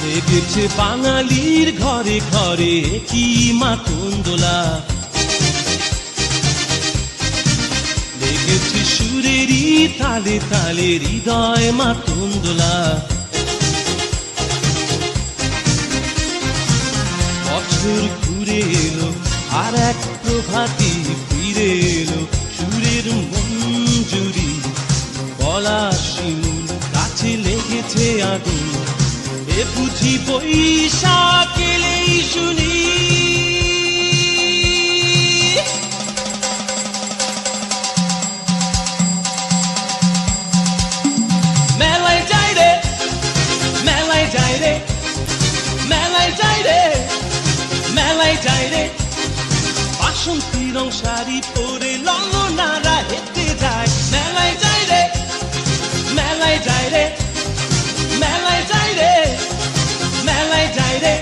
লেগেছে বাঙালির ঘরে ঘরে কি মাতন দোলা, লেগেছে সুরেরই তালে তালে হৃদয় মাতন দোলা। বছর ঘুরে এলো আর এক প্রভাতী ফিরে এলো, সুরের মঞ্জুরি গলা শিমুল কাছে লেগেছে আগুন, এ বুঝি বৈশাখ এলেই শুনি। মেলায় যাই রে, মেলায় যাই রে, মেলায় যাই রে, মেলায় যাই রে, বাসন্তী রং শাড়ি পরে ললনারা হেঁটে যায়। মেলায় যাই রে, মেলায় যাই রে, মেলায় যাই রে, মেলায় যাই রে,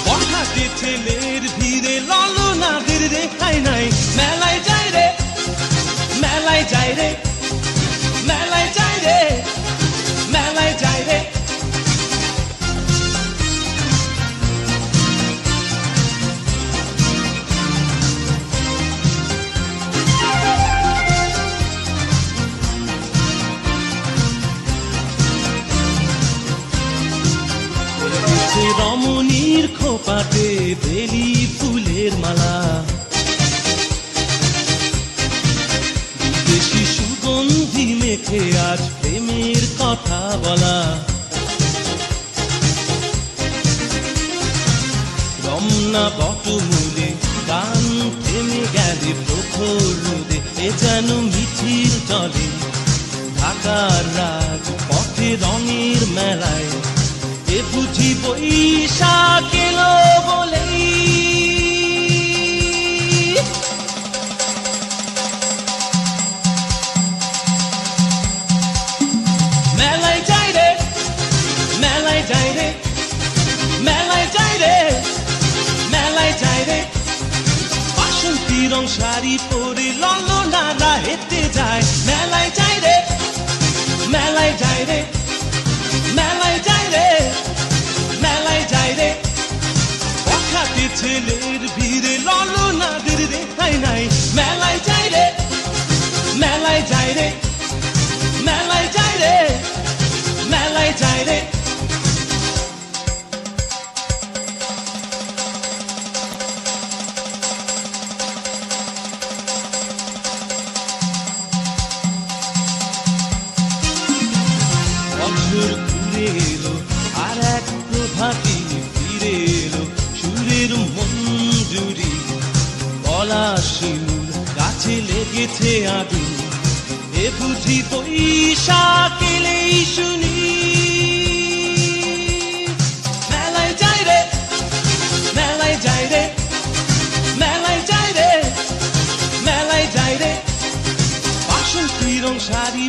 বর্ষাতে ছেলের ভিড়ে ললনাদের রেখাই নাই। মেলায় যাই রে, মেলায় যাই রে, মেলায় যাই রে, মেলায় যাই রে। রমণীর খোপাতে বেলি ফুলের মালা, বিদেশি সুগন্ধি মেখে আজ প্রেমের কথা বলা। রমনা বটমূলে গান থেমে গেলে প্রখর রোদে, এ যেন মিছিল চলে ঢাকার রাজ পথে রঙের মেলায়, এ বুঝি বৈশাখ এলো বলেই। মেলায় যাই রে, মেলায় যাই রে, মেলায় যাই রে, মেলায় যাই রে, বাসন্তী রং শাড়ি পরে ললনারা হেঁটে যায়। মেলায় যাই রে, মেলায় যাই রে, মেলায় যাই রে, মেলায় যাই রে, বর্ষাতে ছেলের ভিড়ে ললনাদের রেখাই নাই। মেলায় যাই রে, মেলায় যাই রে, মেলায় যাই রে, মেলায় যাই রে। বছর ঘুরে এলো আর এক প্রভাতী ফিরে এলো, সুরের মঞ্জুরি গলা শিমুল গাছে লেগেছে আগুন, এ বুঝি বৈশাখ এলেই শুনি। মেলায় যাই রে, মেলায় যাই রে, মেলায় যাই রে, মেলায় যাই রে, বাসন্তী রং শাড়ি